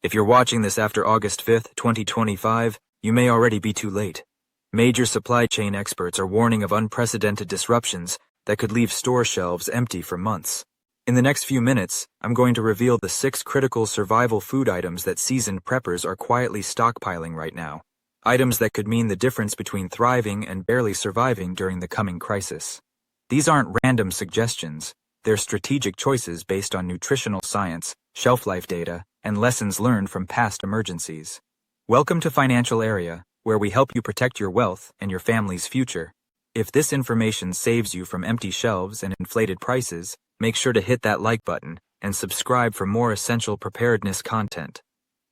If you're watching this after August 5th, 2025, you may already be too late. Major supply chain experts are warning of unprecedented disruptions that could leave store shelves empty for months. In the next few minutes, I'm going to reveal the 6 critical survival food items that seasoned preppers are quietly stockpiling right now. Items that could mean the difference between thriving and barely surviving during the coming crisis. These aren't random suggestions. They're strategic choices based on nutritional science, shelf life data, and lessons learned from past emergencies. Welcome to Financial Area, where we help you protect your wealth and your family's future. If this information saves you from empty shelves and inflated prices, make sure to hit that like button and subscribe for more essential preparedness content.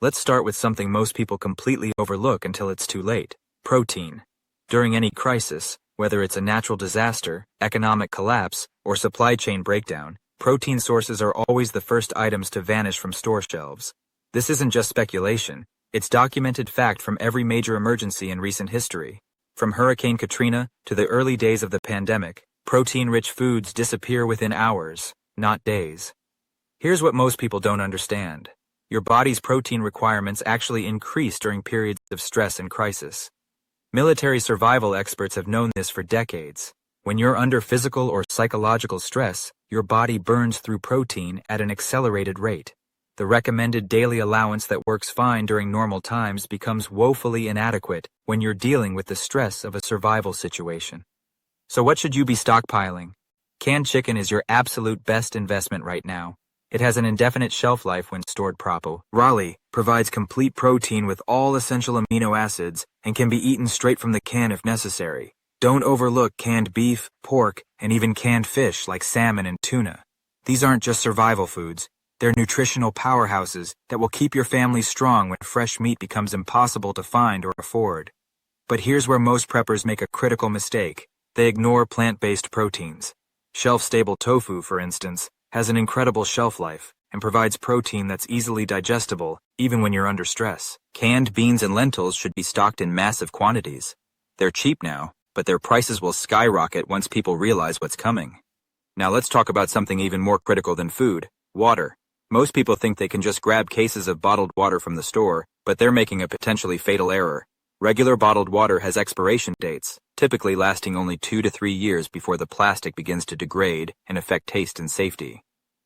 Let's start with something most people completely overlook until it's too late: protein. During any crisis, whether it's a natural disaster, economic collapse, or supply chain breakdown, protein sources are always the first items to vanish from store shelves. This isn't just speculation, it's documented fact from every major emergency in recent history. From Hurricane Katrina to the early days of the pandemic, protein-rich foods disappear within hours, not days. Here's what most people don't understand. Your body's protein requirements actually increase during periods of stress and crisis. Military survival experts have known this for decades. When you're under physical or psychological stress, your body burns through protein at an accelerated rate. The recommended daily allowance that works fine during normal times becomes woefully inadequate when you're dealing with the stress of a survival situation. So what should you be stockpiling? Canned chicken is your absolute best investment right now. It has an indefinite shelf life when stored properly. Raleigh provides complete protein with all essential amino acids and can be eaten straight from the can if necessary. Don't overlook canned beef, pork, and even canned fish like salmon and tuna. These aren't just survival foods. They're nutritional powerhouses that will keep your family strong when fresh meat becomes impossible to find or afford. But here's where most preppers make a critical mistake. They ignore plant-based proteins. Shelf-stable tofu, for instance, has an incredible shelf life and provides protein that's easily digestible even when you're under stress. Canned beans and lentils should be stocked in massive quantities. They're cheap now, but their prices will skyrocket once people realize what's coming. Now let's talk about something even more critical than food: water. Most people think they can just grab cases of bottled water from the store, but they're making a potentially fatal error. Regular bottled water has expiration dates, typically lasting only 2 to 3 years before the plastic begins to degrade and affect taste and safety.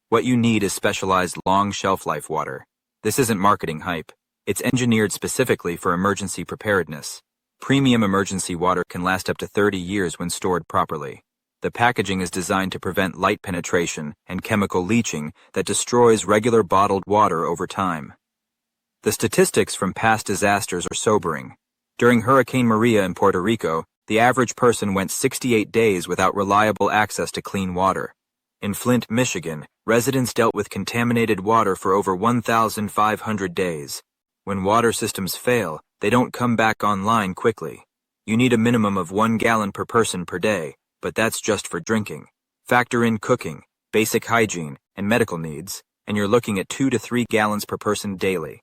What you need is specialized long shelf life water. This isn't marketing hype. It's engineered specifically for emergency preparedness. Premium emergency water can last up to 30 years when stored properly. The packaging is designed to prevent light penetration and chemical leaching that destroys regular bottled water over time. The statistics from past disasters are sobering. During Hurricane Maria in Puerto Rico, the average person went 68 days without reliable access to clean water. In Flint, Michigan, residents dealt with contaminated water for over 1,500 days. When water systems fail, they don't come back online quickly. You need a minimum of 1 gallon per person per day, but that's just for drinking. Factor in cooking, basic hygiene, and medical needs, and you're looking at 2 to 3 gallons per person daily.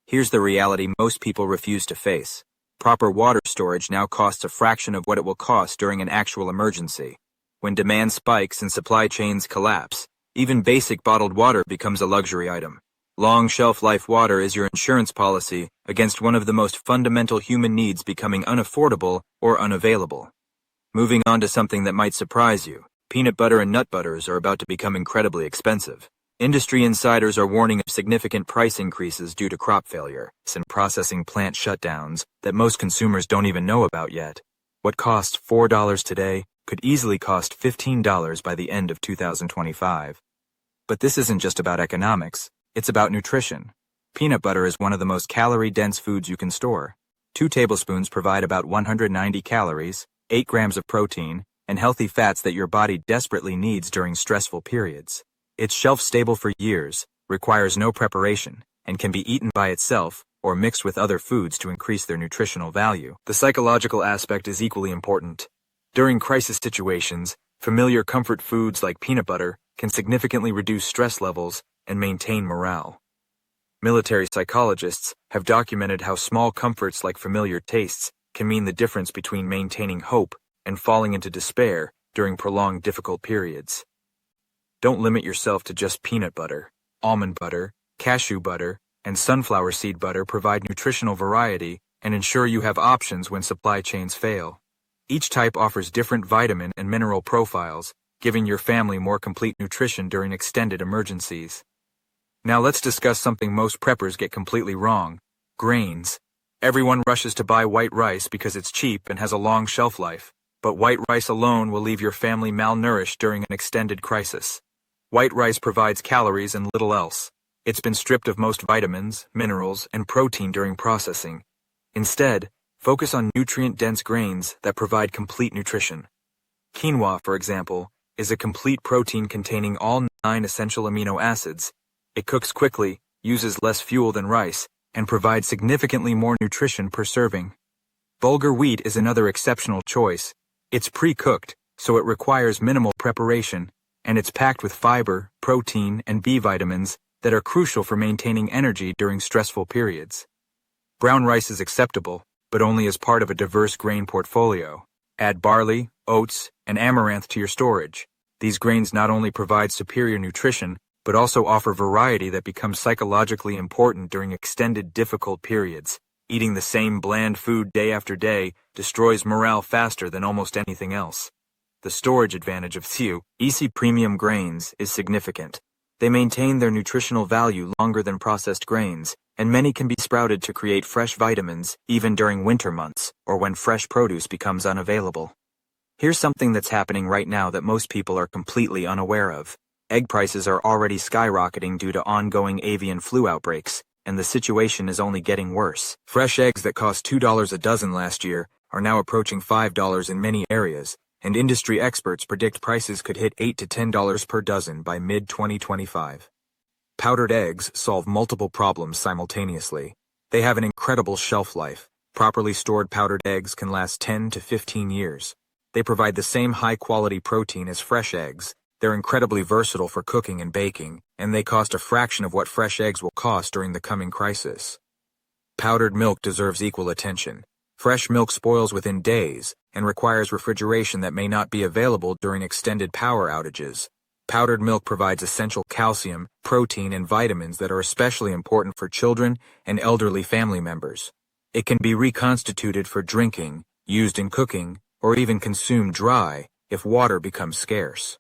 Here's the reality most people refuse to face. Proper water storage now costs a fraction of what it will cost during an actual emergency. When demand spikes and supply chains collapse, even basic bottled water becomes a luxury item. Long shelf life water is your insurance policy against one of the most fundamental human needs becoming unaffordable or unavailable. Moving on to something that might surprise you, peanut butter and nut butters are about to become incredibly expensive. Industry insiders are warning of significant price increases due to crop failure and processing plant shutdowns that most consumers don't even know about yet. What costs $4 today could easily cost $15 by the end of 2025. But this isn't just about economics, it's about nutrition. Peanut butter is one of the most calorie-dense foods you can store. 2 tablespoons provide about 190 calories, 8 grams of protein, and healthy fats that your body desperately needs during stressful periods. It's shelf-stable for years, requires no preparation, and can be eaten by itself or mixed with other foods to increase their nutritional value. The psychological aspect is equally important. During crisis situations, familiar comfort foods like peanut butter can significantly reduce stress levels and maintain morale. Military psychologists have documented how small comforts like familiar tastes can mean the difference between maintaining hope and falling into despair during prolonged difficult periods. Don't limit yourself to just peanut butter, almond butter, cashew butter, and sunflower seed butter provide nutritional variety and ensure you have options when supply chains fail. Each type offers different vitamin and mineral profiles, giving your family more complete nutrition during extended emergencies. Now let's discuss something most preppers get completely wrong: grains. Everyone rushes to buy white rice because it's cheap and has a long shelf life, but white rice alone will leave your family malnourished during an extended crisis. White rice provides calories and little else. It's been stripped of most vitamins, minerals, and protein during processing. Instead, focus on nutrient-dense grains that provide complete nutrition. Quinoa, for example, is a complete protein containing all 9 essential amino acids. It cooks quickly, uses less fuel than rice, and provides significantly more nutrition per serving. Bulgur wheat is another exceptional choice. It's pre-cooked, so it requires minimal preparation, and it's packed with fiber, protein, and B vitamins that are crucial for maintaining energy during stressful periods. Brown rice is acceptable, but only as part of a diverse grain portfolio. Add barley, oats, and amaranth to your storage. These grains not only provide superior nutrition, but also offer variety that becomes psychologically important during extended difficult periods. Eating the same bland food day after day destroys morale faster than almost anything else. The storage advantage of easy premium grains is significant. They maintain their nutritional value longer than processed grains, and many can be sprouted to create fresh vitamins even during winter months or when fresh produce becomes unavailable. Here's something that's happening right now that most people are completely unaware of. Egg prices are already skyrocketing due to ongoing avian flu outbreaks, and the situation is only getting worse. Fresh eggs that cost $2 a dozen last year are now approaching $5 in many areas, and industry experts predict prices could hit $8 to $10 per dozen by mid-2025. Powdered eggs solve multiple problems simultaneously. They have an incredible shelf life. Properly stored powdered eggs can last 10 to 15 years. They provide the same high-quality protein as fresh eggs. They're incredibly versatile for cooking and baking, and they cost a fraction of what fresh eggs will cost during the coming crisis. Powdered milk deserves equal attention. Fresh milk spoils within days and requires refrigeration that may not be available during extended power outages. Powdered milk provides essential calcium, protein, and vitamins that are especially important for children and elderly family members. It can be reconstituted for drinking, used in cooking, or even consumed dry if water becomes scarce.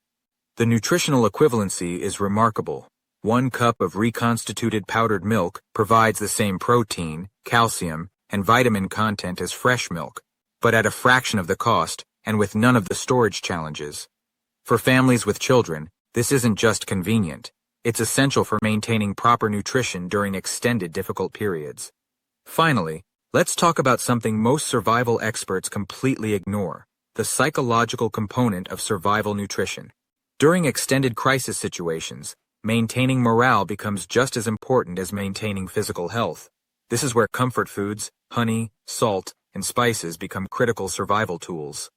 The nutritional equivalency is remarkable. 1 cup of reconstituted powdered milk provides the same protein, calcium, and vitamin content as fresh milk, but at a fraction of the cost and with none of the storage challenges. For families with children, this isn't just convenient. It's essential for maintaining proper nutrition during extended difficult periods. Finally, let's talk about something most survival experts completely ignore: the psychological component of survival nutrition. During extended crisis situations, maintaining morale becomes just as important as maintaining physical health. This is where comfort foods, honey, salt, and spices become critical survival tools.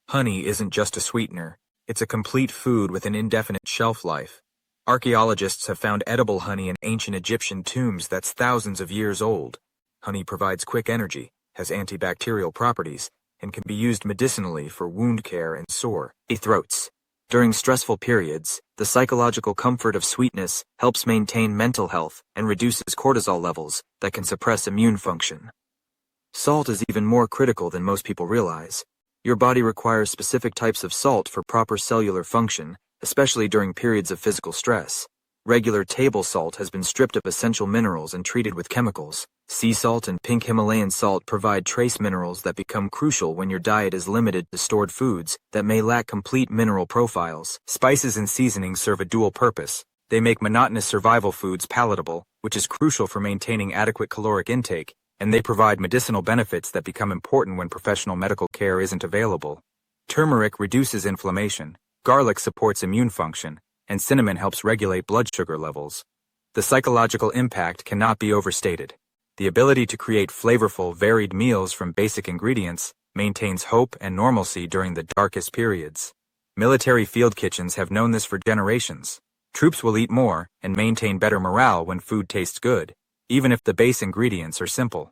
Honey isn't just a sweetener. It's a complete food with an indefinite shelf life. Archaeologists have found edible honey in ancient Egyptian tombs that's thousands of years old. Honey provides quick energy, has antibacterial properties, and can be used medicinally for wound care and sore throats. During stressful periods, the psychological comfort of sweetness helps maintain mental health and reduces cortisol levels that can suppress immune function. Salt is even more critical than most people realize. Your body requires specific types of salt for proper cellular function, especially during periods of physical stress. Regular table salt has been stripped of essential minerals and treated with chemicals. Sea salt and pink Himalayan salt provide trace minerals that become crucial when your diet is limited to stored foods that may lack complete mineral profiles. Spices and seasonings serve a dual purpose. They make monotonous survival foods palatable, which is crucial for maintaining adequate caloric intake, and they provide medicinal benefits that become important when professional medical care isn't available. Turmeric reduces inflammation, garlic supports immune function, and cinnamon helps regulate blood sugar levels. The psychological impact cannot be overstated. The ability to create flavorful, varied meals from basic ingredients maintains hope and normalcy during the darkest periods. Military field kitchens have known this for generations. Troops will eat more and maintain better morale when food tastes good, even if the base ingredients are simple.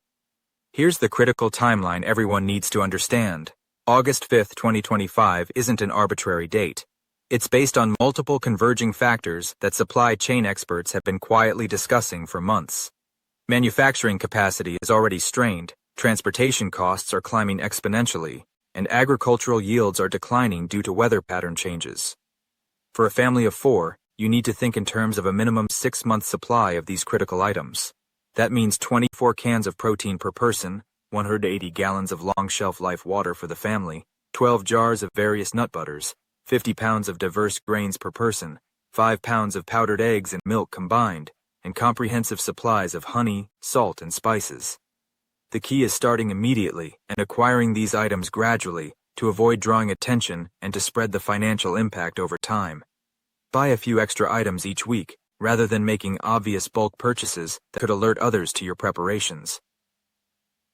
Here's the critical timeline everyone needs to understand. August 5, 2025 isn't an arbitrary date. It's based on multiple converging factors that supply chain experts have been quietly discussing for months. Manufacturing capacity is already strained, transportation costs are climbing exponentially, and agricultural yields are declining due to weather pattern changes. For a family of 4, you need to think in terms of a minimum 6-month supply of these critical items. That means 24 cans of protein per person, 180 gallons of long shelf life water for the family, 12 jars of various nut butters, 50 pounds of diverse grains per person, 5 pounds of powdered eggs and milk combined, and comprehensive supplies of honey, salt, and spices. The key is starting immediately and acquiring these items gradually to avoid drawing attention and to spread the financial impact over time. Buy a few extra items each week, rather than making obvious bulk purchases that could alert others to your preparations.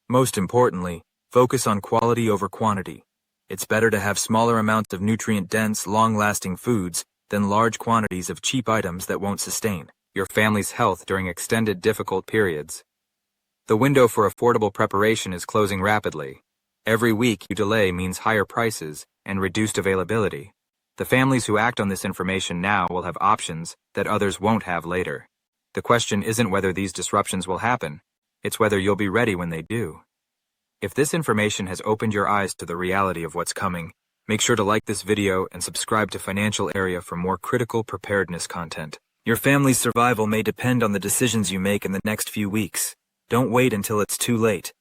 Most importantly, focus on quality over quantity. It's better to have smaller amounts of nutrient-dense, long-lasting foods than large quantities of cheap items that won't sustain your family's health during extended difficult periods. The window for affordable preparation is closing rapidly. Every week you delay means higher prices and reduced availability. The families who act on this information now will have options that others won't have later. The question isn't whether these disruptions will happen, it's whether you'll be ready when they do. If this information has opened your eyes to the reality of what's coming, make sure to like this video and subscribe to Financial Area for more critical preparedness content. Your family's survival may depend on the decisions you make in the next few weeks. Don't wait until it's too late.